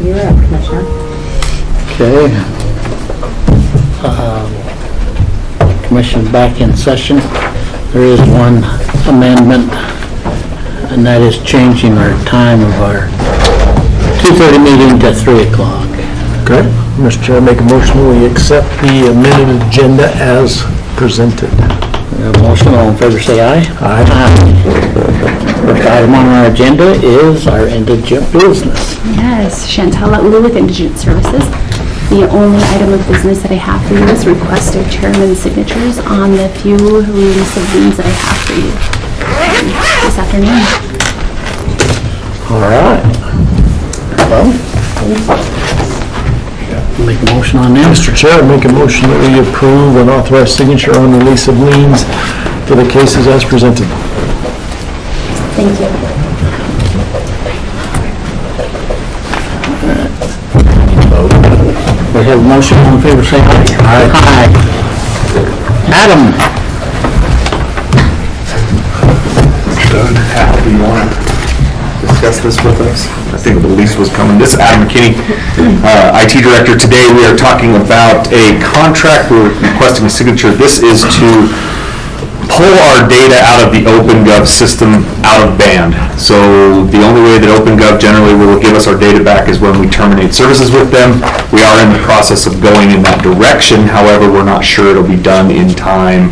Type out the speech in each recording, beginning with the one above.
You're up, Commissioner. Okay. Commission back in session. There is one amendment, and that is changing our time of our 2:30 meeting to 3 o'clock. Okay. Mr. Chair, make a motion we accept the amended agenda as presented. Motion, all in favor say aye. Aye. First item on our agenda is our Indigenous Business. Yes, Chantal Lou with Indigenous Services. The only item of business that I have for you is request of chairman's signatures on the few release of liens that I have for you this afternoon. All right. Well, make a motion on that. Mr. Chair, make a motion that we approve an authorized signature on the release of liens for the cases as presented. Thank you. We have a motion, all in favor say aye. Aye. Adam. Doug, Hal, do you want to discuss this with us? I think the lease was coming. This is Adam McKinney, IT Director. Today we are talking about a contract. We're requesting a signature. This is to pull our data out of the OpenGov system out of band. So the only way that OpenGov generally will give us our data back is when we terminate services with them. We are in the process of going in that direction. However, we're not sure it'll be done in time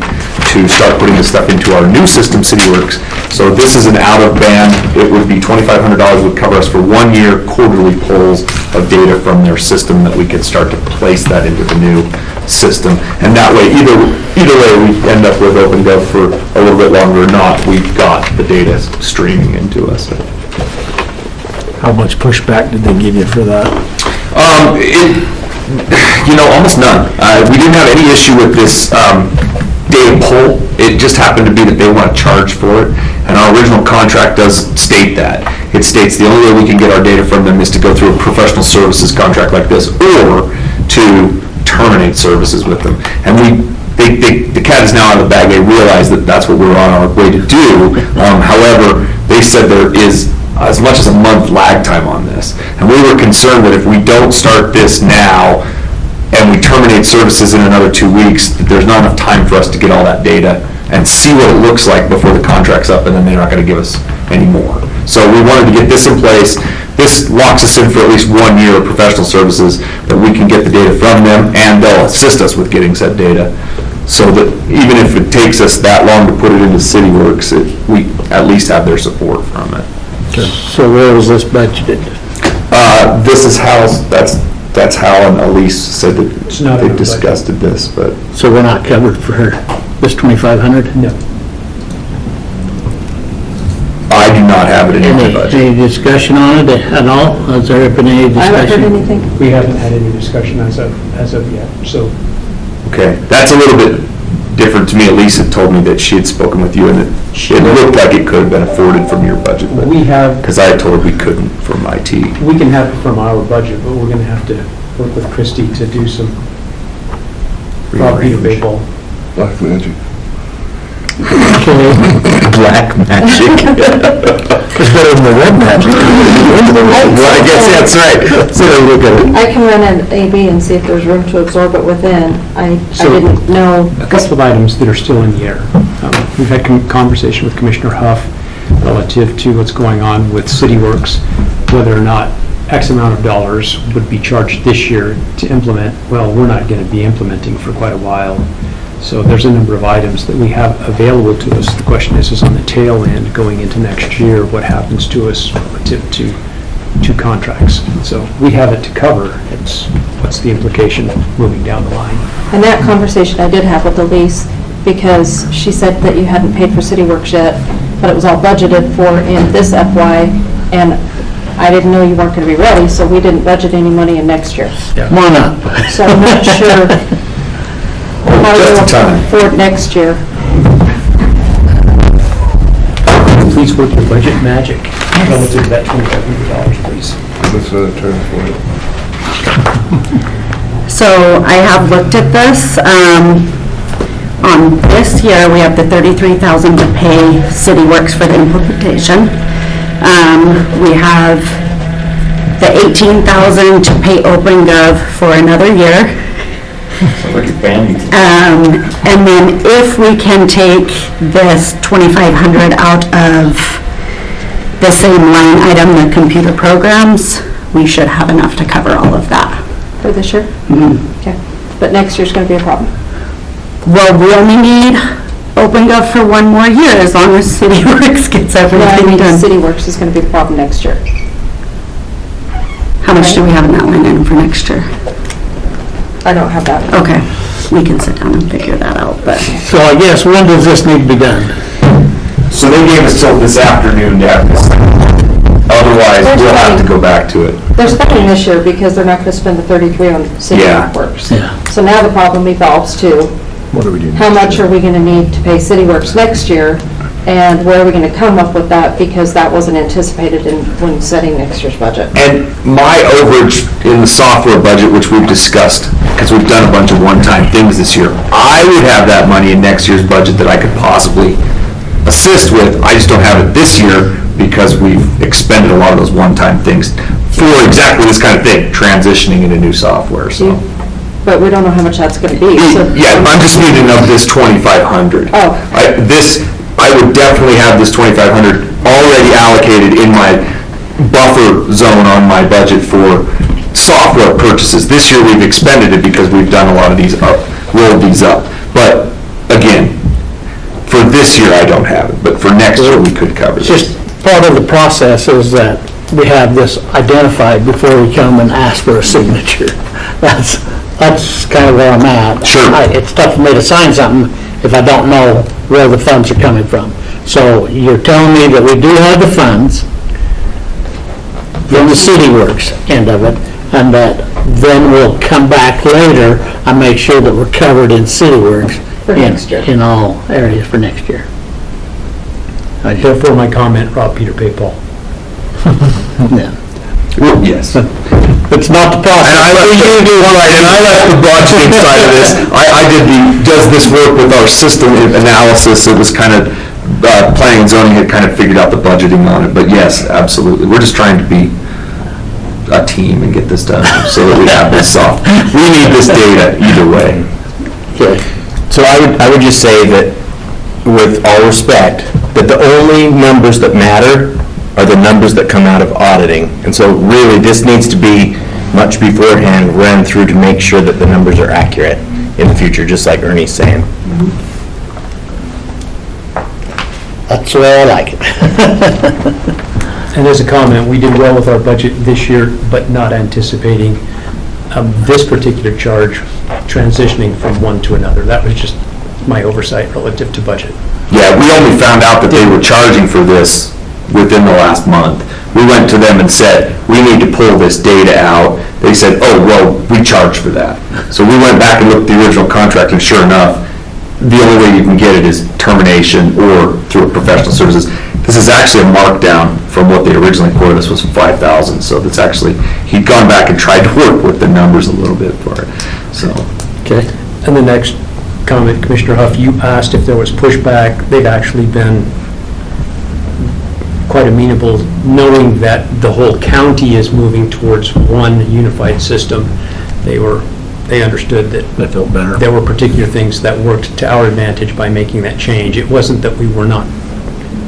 to start putting this stuff into our new system, CityWorks. So this is an out of band. It would be $2,500, would cover us for 1 year quarterly pulls of data from their system that we could start to place that into the new system. And that way, either way, we end up with OpenGov for a little bit longer or not, we've got the data streaming into us. How much pushback did they give you for that? Almost none. We didn't have any issue with this data pull. It just happened to be that they want to charge for it, and our original contract does state that. It states the only way we can get our data from them is to go through a professional services contract like this, or to terminate services with them. And the cat is now out of the bag. They realize that that's what we're on our way to do. However, they said there is as much as a month lag time on this. And we were concerned that if we don't start this now and we terminate services in another 2 weeks, that there's not enough time for us to get all that data and see what it looks like before the contract's up, and then they're not going to give us any more. So we wanted to get this in place. This locks us in for at least 1 year of professional services that we can get the data from them, and they'll assist us with getting said data. So that even if it takes us that long to put it into CityWorks, we at least have their support from it. So where was this budgeted? This is how, that's how and Elise said that they discussed this, but. So we're not covered for this 2,500? No. I do not have it in my budget. Any discussion on it at all? Has there been any discussion? I haven't heard anything. We haven't had any discussion as of yet, so. Okay, that's a little bit different to me. Elise had told me that she had spoken with you and that it looked like it could have been afforded from your budget. We have, Because I had told her we couldn't from IT. we can have it from our budget, but we're going to have to work with Christie to do some property available. Black magic. Black magic. It's better than the red magic. Well, I guess that's right. So then look at it. I can run an A/B and see if there's room to absorb it within. I didn't know. A couple of items that are still in the air. We've had conversation with Commissioner Huff relative to what's going on with CityWorks, whether or not X amount of dollars would be charged this year to implement. Well, we're not going to be implementing for quite a while. So there's a number of items that we have available to us. The question is on the tail end going into next year, what happens to us relative to contracts? So we have it to cover. It's what's the implication moving down the line? And that conversation I did have with Elise, because she said that you hadn't paid for CityWorks yet, but it was all budgeted for in this FY, and I didn't know you weren't going to be ready, so we didn't budget any money in next year. Come on up. So I'm not sure how you'll afford next year. Please work your budget magic relative to that $2,500, please. That's another term for it. So I have looked at this. On this year, we have the $33,000 to pay CityWorks for the implementation. We have the 18,000 to pay OpenGov for another year. And then if we can take this 2,500 out of the same line item, the computer programs, we should have enough to cover all of that. For this year? Okay. But next year's going to be a problem. Well, we only need OpenGov for one more year, as long as City Works gets everything done. City Works is going to be a problem next year. How much do we have in that line item for next year? I don't have that. Okay, we can sit down and figure that out, but. So I guess, when does this need to be done? So they gave us till this afternoon to have this. Otherwise, we'll have to go back to it. They're spending this year because they're not going to spend the 33 on City Yeah. Works. Yeah. So now the problem evolves to, What do we do? how much are we going to need to pay City Works next year? And where are we going to come up with that? Because that wasn't anticipated when setting next year's budget. And my overage in the software budget, which we've discussed, because we've done a bunch of one-time things this year, I would have that money in next year's budget that I could possibly assist with. I just don't have it this year because we've expended a lot of those one-time things for exactly this kind of thing, transitioning into new software, so. But we don't know how much that's going to be. So Yeah, I'm just needing of this 2,500. Oh. I would definitely have this 2,500 already allocated in my buffer zone on my budget for software purchases. This year we've expended it because we've done a lot of these rolled these up. But again, for this year I don't have it, but for next year we could cover It's this. just part of the process is that we have this identified before we come and ask for a signature. That's kind of where I'm at. Sure. It's tough for me to sign something if I don't know where the funds are coming from. So you're telling me that we do have the funds from the City Works end of it, and that then we'll come back later and make sure that we're covered in City Works For next year. in all areas for next year. Therefore, my comment, rob Peter, pay Paul. Yeah. Well, yes. It's not the process. And I left the budgeting side of this. I did does this work with our system analysis? It was kind of, planning and zoning had kind of figured out the budgeting on it, but yes, absolutely. We're just trying to be a team and get this done so that we have this soft. We need this data either way. Okay. So I would just say that, with all respect, that the only numbers that matter are the numbers that come out of auditing. And so really, this needs to be much beforehand ran through to make sure that the numbers are accurate in the future, just like Ernie's saying. That's the way I like it. And as a comment, we did well with our budget this year, but not anticipating this particular charge transitioning from one to another. That was just my oversight relative to budget. Yeah, we only found out that they were charging for this within the last month. We went to them and said, we need to pull this data out. They said, oh, well, we charge for that. So we went back and looked at the original contract, and sure enough, the only way you can get it is termination or through a professional services. This is actually a markdown from what they originally quoted us was $5,000. So that's actually, he'd gone back and tried to work with the numbers a little bit for it, so. Okay. And the next comment, Commissioner Huff, you asked if there was pushback. They've actually been quite amenable, knowing that the whole county is moving towards one unified system. They understood that That felt better. there were particular things that worked to our advantage by making that change. It wasn't that we were not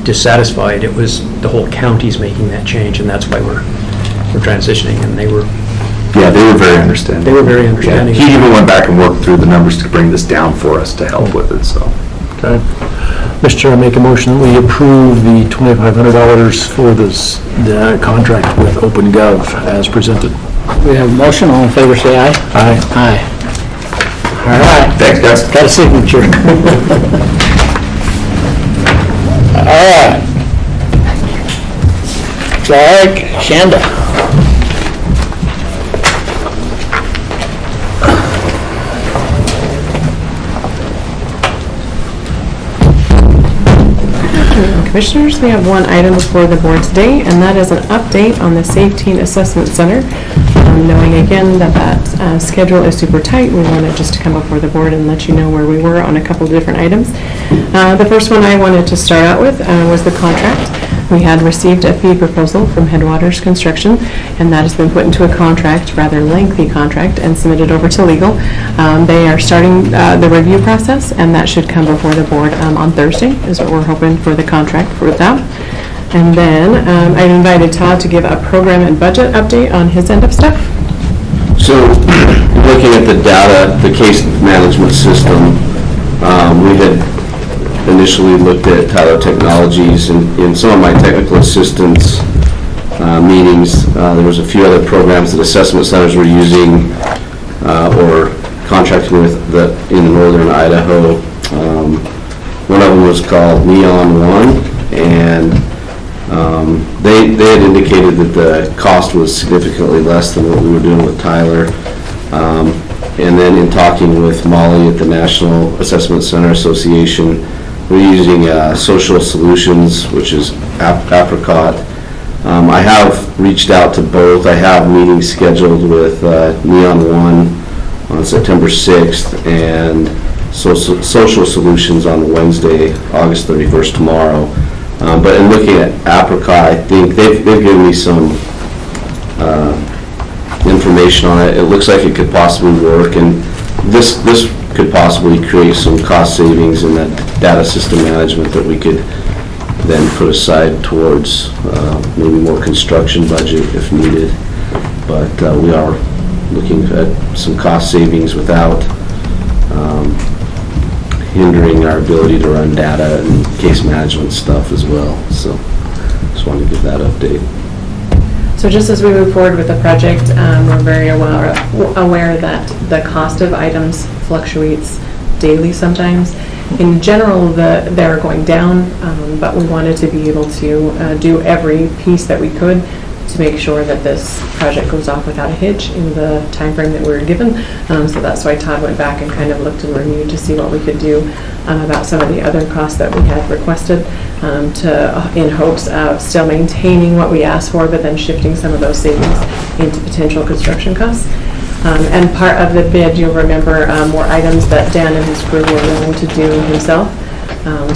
dissatisfied, it was the whole county's making that change, and that's why we're transitioning, and they were Yeah, they were very understanding. They were very understanding. Yeah, he even went back and worked through the numbers to bring this down for us to help with it, so. Okay. Mr. Chair, I make a motion that we approve the $2,500 for this, the contract with OpenGov as presented. We have a motion, all in favor, say aye. Aye. Aye. All right. Thanks, guys. Got a signature. All right. Clark, Shanda. Commissioners, we have one item before the board today, and that is an update on the Safe Teen Assessment Center. Knowing again that schedule is super tight, we wanted just to come before the board and let you know where we were on a couple of different items. The first one I wanted to start out with was the contract. We had received a fee proposal from Headwaters Construction, and that has been put into a contract, rather lengthy contract, and submitted over to legal. They are starting the review process, and that should come before the board on Thursday, is what we're hoping for the contract for that. And then I invited Todd to give a program and budget update on his end of stuff. So, looking at the data, the case management system, we had initially looked at Tyler Technologies. In some of my technical assistance meetings, there was a few other programs that assessment centers were using or contracting with in northern Idaho. One of them was called Neon One, and they had indicated that the cost was significantly less than what we were doing with Tyler. And then in talking with Molly at the National Assessment Center Association, we're using Social Solutions, which is Apricot. I have reached out to both. I have meetings scheduled with Neon One on September 6th and Social Solutions on Wednesday, August 31st, tomorrow. But in looking at Apricot, I think they've given me some information on it. It looks like it could possibly work, and this could possibly create some cost savings in that data system management that we could then put aside towards maybe more construction budget if needed. But we are looking at some cost savings without hindering our ability to run data and case management stuff as well. So just wanted to give that update. So just as we move forward with the project, we're very aware that the cost of items fluctuates daily sometimes. In general, they're going down, but we wanted to be able to do every piece that we could to make sure that this project goes off without a hitch in the time frame that we were given. So that's why Todd went back and kind of looked and reviewed to see what we could do about some of the other costs that we had requested, in hopes of still maintaining what we asked for, but then shifting some of those savings into potential construction costs. And part of the bid, you'll remember, were items that Dan and his crew were willing to do himself.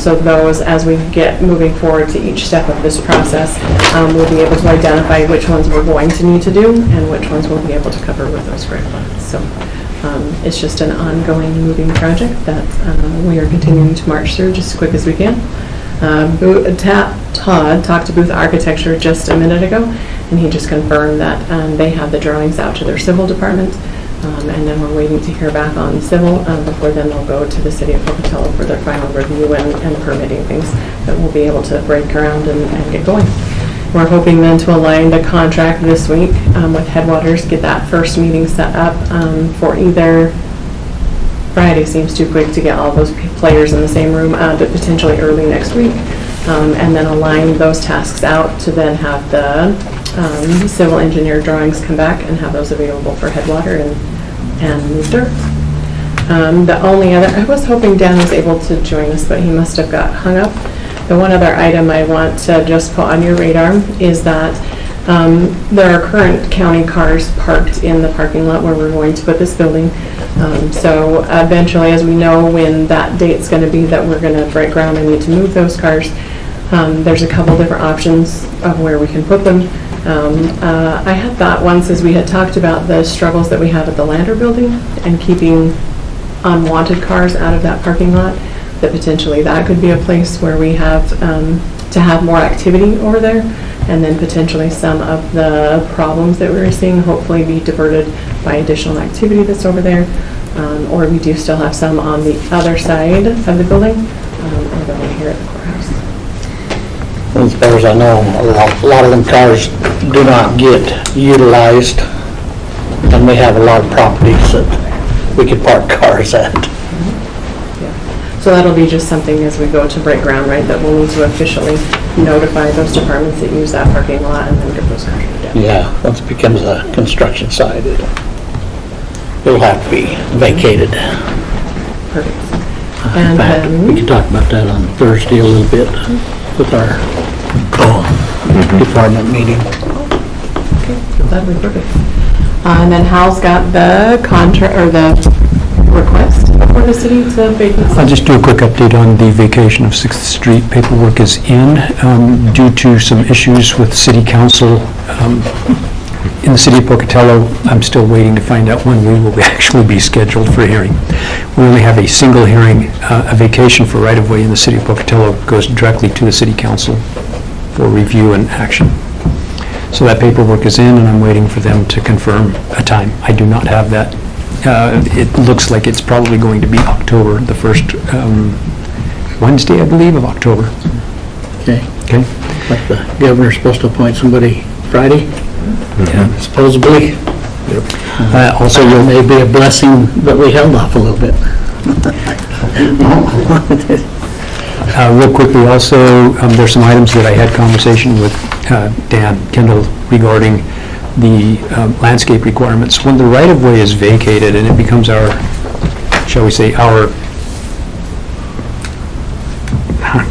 So those, as we get moving forward to each step of this process, we'll be able to identify which ones we're going to need to do and which ones we'll be able to cover with those grant funds. So it's just an ongoing moving project that we are continuing to march through just as quick as we can. Todd talked to Booth Architecture just a minute ago, and he just confirmed that they have the drawings out to their civil department. And then we're waiting to hear back on civil before then they'll go to the city of Pocatello for their final review and permitting things that we'll be able to break ground and get going. We're hoping then to align the contract this week with Headwaters, get that first meeting set up for either Friday seems too quick to get all those players in the same room, but potentially early next week, and then align those tasks out to then have the civil engineer drawings come back and have those available for Headwater and move dirt. The only other, I was hoping Dan was able to join us, but he must have got hung up. The one other item I want to just put on your radar is that there are current county cars parked in the parking lot where we're going to put this building. So eventually, as we know when that date's going to be that we're going to break ground and need to move those cars, there's a couple different options of where we can put them. I had thought once, as we had talked about the struggles that we have at the Lander building and keeping unwanted cars out of that parking lot, that potentially that could be a place where we have to have more activity over there, and then potentially some of the problems that we were seeing hopefully be diverted by additional activity that's over there. Or we do still have some on the other side of the building, or the one here at the courthouse. As far as I know, a lot of them cars do not get utilized, and we have a lot of properties that we could park cars at. Yeah. So that'll be just something as we go to break ground, right, that we'll need to officially notify those departments that use that parking lot and then get those cars down. Yeah, once it becomes a construction site, it'll have to be vacated. Perfect. In fact, we can talk about that on Thursday a little bit with our department meeting. Okay, that'll be perfect. And then Hal's got the contract, or the request for the city to vacate? I'll just do a quick update on the vacation of 6th Street. Paperwork is in due to some issues with city council in the city of Pocatello. I'm still waiting to find out when we will actually be scheduled for a hearing. We only have a single hearing. A vacation for right-of-way in the city of Pocatello goes directly to the city council for review and action. So that paperwork is in, and I'm waiting for them to confirm a time. I do not have that. It looks like it's probably going to be October, the first Wednesday, I believe, of October. Okay. Okay? Like the governor's supposed to appoint somebody Friday, supposedly. Also, So it may be a blessing that we held off a little bit. real quickly also, there's some items that I had conversation with Dan Kendall regarding the landscape requirements. When the right-of-way is vacated and it becomes our, shall we say, our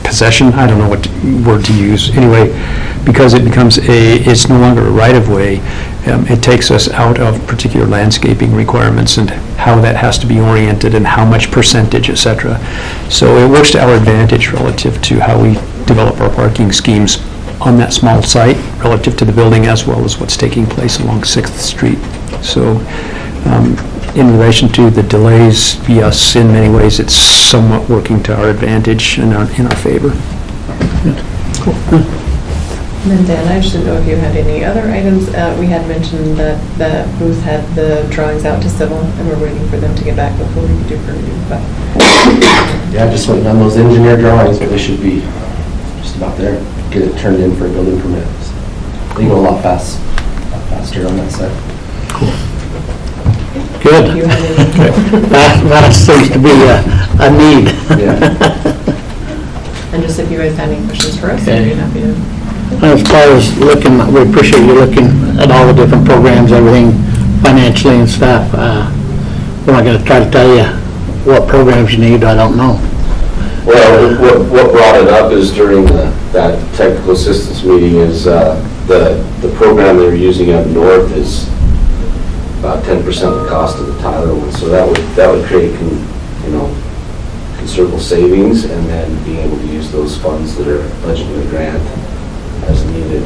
possession, I don't know what word to use. Anyway, because it becomes it's no longer a right-of-way, it takes us out of particular landscaping requirements and how that has to be oriented and how much percentage, et cetera. So it works to our advantage relative to how we develop our parking schemes on that small site relative to the building as well as what's taking place along 6th Street. So in relation to the delays, yes, in many ways, it's somewhat working to our advantage and in our favor. And then Dan, I just didn't know if you had any other items. We had mentioned that the booth had the drawings out to civil, and we're waiting for them to get back before we could do review. But Yeah, just waiting on those engineer drawings, but they should be just about there. Get it turned in for a building permit. They go a lot faster on that side. Good. if you had any, That seems to be a need. Yeah. and just if you guys had any questions for us, I'd be happy to. As far as looking, we appreciate you looking at all the different programs, everything financially and stuff. We're not going to try to tell you what programs you need, I don't know. Well, what brought it up is during that technical assistance meeting is the program they're using up north is about 10% of the cost of the Tyler one. So that would create, considerable savings, and then being able to use those funds that are budgeted in the grant as needed.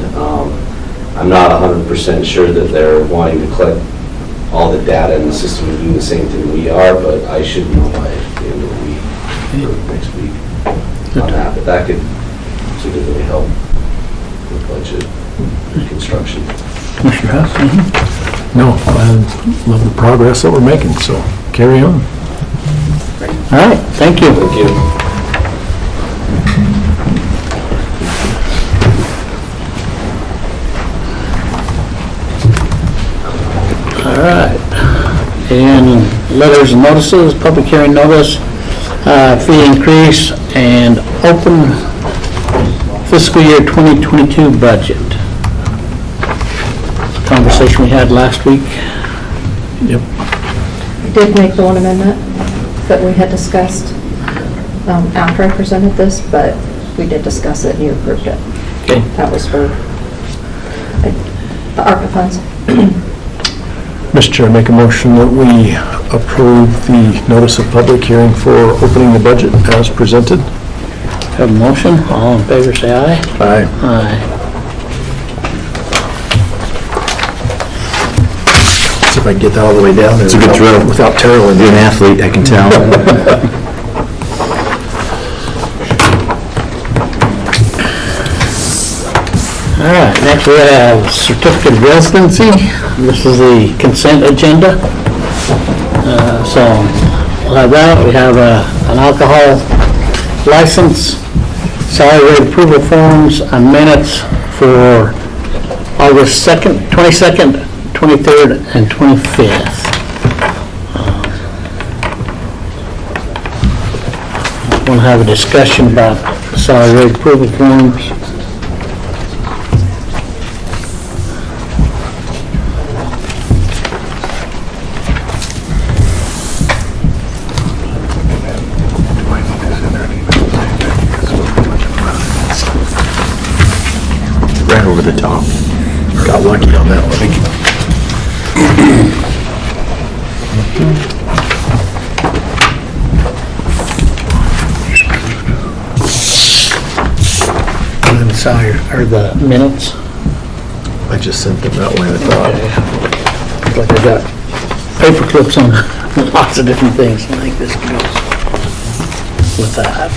I'm not 100% sure that they're wanting to collect all the data in the system and do the same thing we are, but I should know by the end of the week, or next week, on that. But that could significantly help with budget and construction. Commissioner Huff? No, I love the progress that we're making, so carry on. All right, thank you. Thank you. All right. And letters and notices, public hearing notice, fee increase, and open fiscal year 2022 budget. Conversation we had last week. Yep. I did make the one amendment that we had discussed after I presented this, but we did discuss it and you approved it. Okay. That was for the ARPA funds. Mr. Chair, make a motion that we approve the notice of public hearing for opening the budget as presented. Have a motion, all in favor say aye. Aye. Aye. See if I can get that all the way down there. It's a good drill. Without Terrell. You're an athlete, I can tell. All right, next we have certificate of residency. This is the consent agenda. So we'll have that. We have an alcohol license, salary rate approval forms, and minutes for August 2nd, 22nd, 23rd, and 25th. We'll have a discussion about salary rate approval forms. Right over the top. Got lucky on that one. salary, or the minutes. I just sent them that way, I thought. Looks like I got paper clips on lots of different things. I think this goes with that.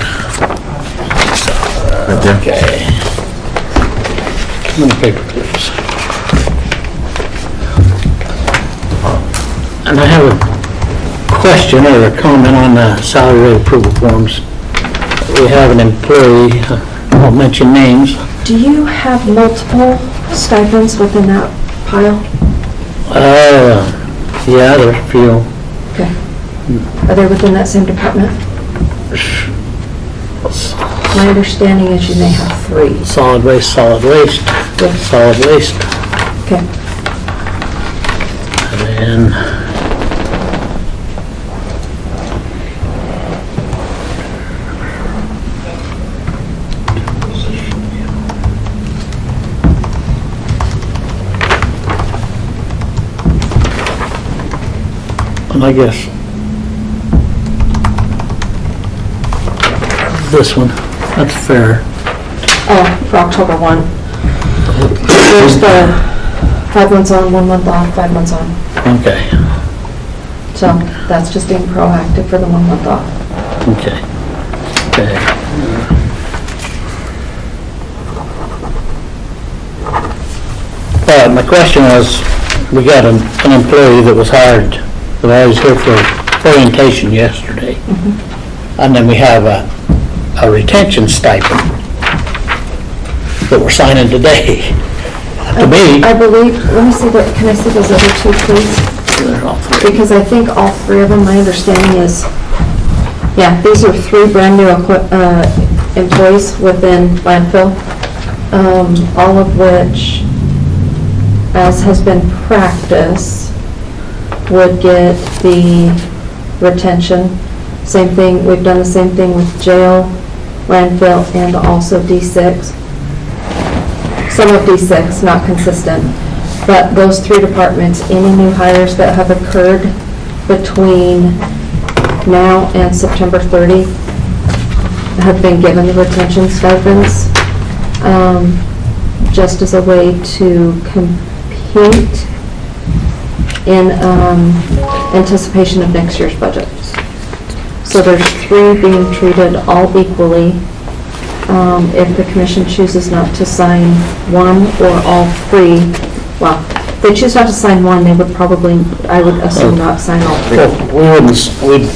Okay. How many paper clips? And I have a question or a comment on the salary rate approval forms. We have an employee, I won't mention names. Do you have multiple stipends within that pile? Yeah, there's a few. Okay. Are they within that same department? My understanding is you may have 3. Solid waste, solid waste, Yeah. solid waste. Okay. And then I guess this one, that's fair. Oh, for October 1. There's the 5 months on, 1 month off, 5 months on. Okay, So that's just being proactive for the 1 month off. okay, okay. My question was, we got an employee that was hired, that I was here for orientation yesterday. And then we have a retention stipend that we're signing today. To me, I believe, let me see, can I see those other 2, please? they're all 3. Because I think all 3 of them, my understanding is, yeah, these are 3 brand new employees within landfill, all of which, as has been practice, would get the retention. Same thing, we've done the same thing with jail, landfill, and also D6. Some of D6, not consistent, but those 3 departments, any new hires that have occurred between now and September 30 have been given the retention stipends, just as a way to compete in anticipation of next year's budget. So there's 3 being treated all equally. If the commission chooses not to sign one or all 3, well, if they choose not to sign one, they would probably, I would assume, not sign all 3. Well, we'd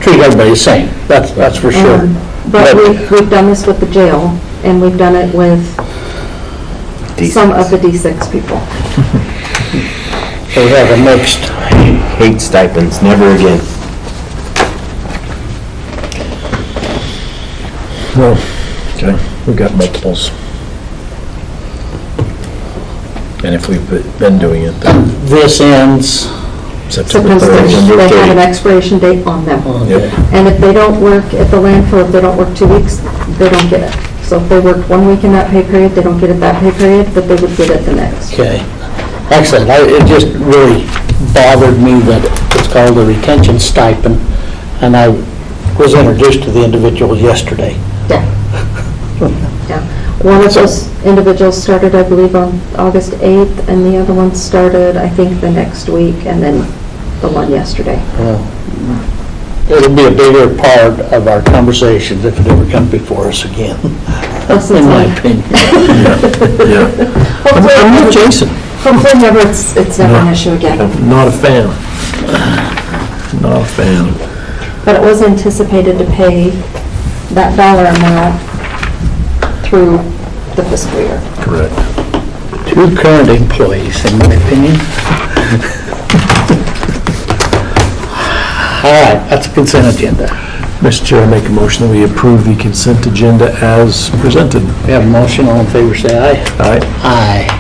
treat everybody the same, that's for sure. But we've done this with the jail, and we've done it with some of the D6 people. So we have a mixed. Hate stipends, never again. Well, okay, we've got multiples. And if we've been doing it, then This ends. September September 30th. 30th, they have an expiration date on them. Yep. And if they don't work at the landfill, if they don't work 2 weeks, they don't get it. So if they worked 1 week in that pay period, they don't get it that pay period, but they would get it the next. Okay. Excellent. It just really bothered me that it's called a retention stipend, and I was introduced to the individual yesterday. Yeah. Yeah. One of those individuals started, I believe, on August 8th, and the other one started, I think, the next week, and then the one yesterday. It'll be a bigger part of our conversations if it ever comes before us again, in my opinion. Yeah. I'm with Jason. Hopefully never, it's never an issue again. Not a fan. Not a fan. But it was anticipated to pay that dollar amount through the fiscal year. Correct. 2 current employees, in my opinion. All right, that's a consent agenda. Mr. Chair, I make a motion that we approve the consent agenda as presented. We have a motion, all in favor, say aye. Aye. Aye.